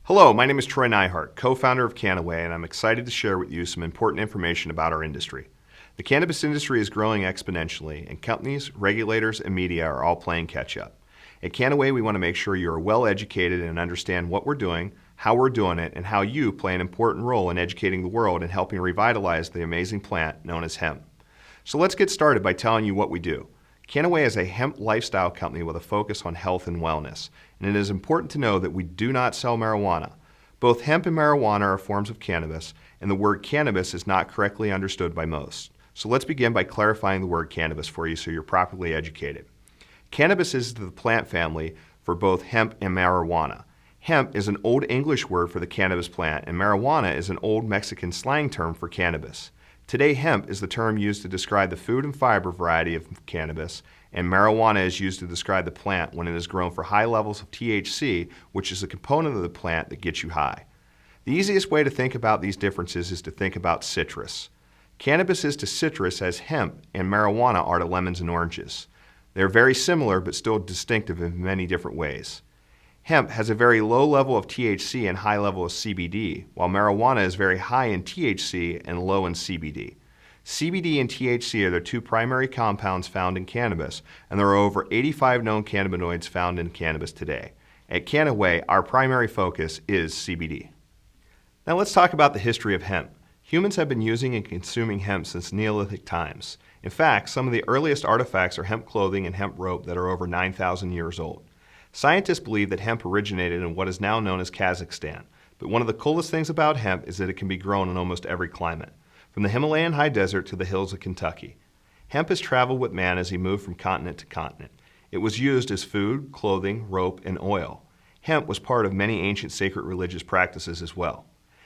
Hello, my name is Troy Neihart, co-founder of Kannaway, and I'm excited to share with you some important information about our industry. The cannabis industry is growing exponentially, and companies, regulators, and media are all playing catch-up. At Kannaway, we want to make sure you are well educated and understand what we're doing, how we're doing it, and how you play an important role in educating the world and helping revitalize the amazing plant known as hemp. So let's get started by telling you what we do. Kannaway is a hemp lifestyle company with a focus on health and wellness, and it is important to know that we do not sell marijuana. Both hemp and marijuana are forms of cannabis, and the word cannabis is not correctly understood by most. So let's begin by clarifying the word cannabis for you so you're properly educated. Cannabis is the plant family for both hemp and marijuana. Hemp is an Old English word for the cannabis plant, and marijuana is an Old Mexican slang term for cannabis. Today, hemp is the term used to describe the food and fiber variety of cannabis, and marijuana is used to describe the plant when it is grown for high levels of THC, which is a component of the plant that gets you high. The easiest way to think about these differences is to think about citrus. Cannabis is to citrus as hemp and marijuana are to lemons and oranges. They're very similar but still distinctive in many different ways. Hemp has a very low level of THC and high level of CBD, while marijuana is very high in THC and low in CBD. CBD and THC are the two primary compounds found in cannabis, and there are over 85 known cannabinoids found in cannabis today. At Kannaway, our primary focus is CBD. Now let's talk about the history of hemp. Humans have been using and consuming hemp since Neolithic times. In fact, some of the earliest artifacts are hemp clothing and hemp rope that are over 9,000 years old. Scientists believe that hemp originated in what is now known as Kazakhstan, but one of the coolest things about hemp is that it can be grown in almost every climate, from the Himalayan high desert to the hills of Kentucky. Hemp has traveled with man as he moved from continent to continent. It was used as food, clothing, rope, and oil. Hemp was part of many ancient sacred religious practices as well.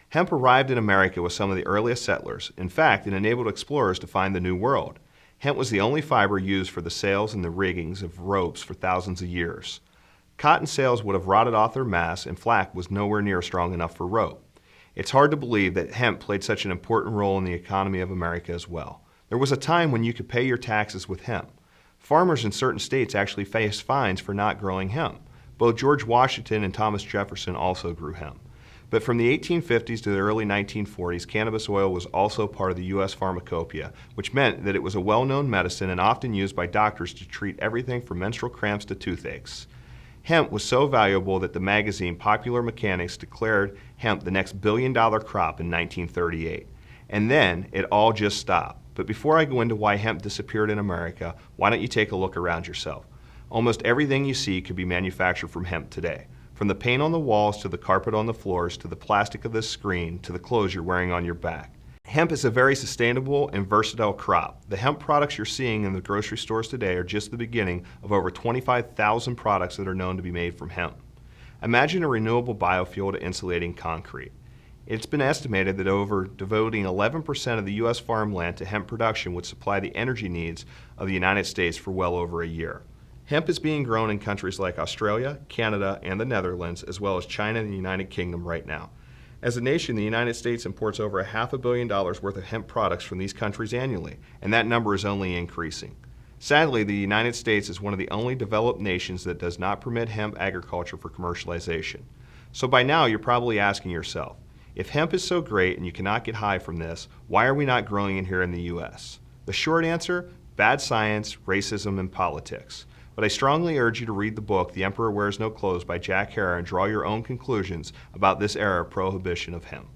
Hemp arrived in America with some of the earliest settlers. In fact, it enabled explorers to find the New World. Hemp was the only fiber used for the sails and the riggings of ropes for thousands of years. Cotton sails would have rotted off their masts, and flax was nowhere near strong enough for rope. It's hard to believe that hemp played such an important role in the economy of America as well. There was a time when you could pay your taxes with hemp. Farmers in certain states actually faced fines for not growing hemp. Both George Washington and Thomas Jefferson also grew hemp. But from the 1850s to the early 1940s, cannabis oil was also part of the U.S. pharmacopoeia, which meant that it was a well-known medicine and often used by doctors to treat everything from menstrual cramps to toothaches. Hemp was so valuable that the magazine Popular Mechanics declared hemp the next billion-dollar crop in 1938. And then it all just stopped. But before I go into why hemp disappeared in America, why don't you take a look around yourself? Almost everything you see could be manufactured from hemp today. From the paint on the walls to the carpet on the floors to the plastic of this screen to the clothes you're wearing on your back. Hemp is a very sustainable and versatile crop. The hemp products you're seeing in the grocery stores today are just the beginning of over 25,000 products that are known to be made from hemp. Imagine a renewable biofuel to insulating concrete. It's been estimated that over devoting 11% of the U.S. farmland to hemp production would supply the energy needs of the United States for well over a year. Hemp is being grown in countries like Australia, Canada, and the Netherlands, as well as China and the United Kingdom right now. As a nation, the United States imports over $500 million worth of hemp products from these countries annually, and that number is only increasing. Sadly, the United States is one of the only developed nations that does not permit hemp agriculture for commercialization. So by now, you're probably asking yourself, if hemp is so great and you cannot get high from this, why are we not growing it here in the U.S.? The short answer, bad science, racism, and politics. But I strongly urge you to read the book, The Emperor Wears No Clothes by Jack Herer, and draw your own conclusions about this era of prohibition of hemp.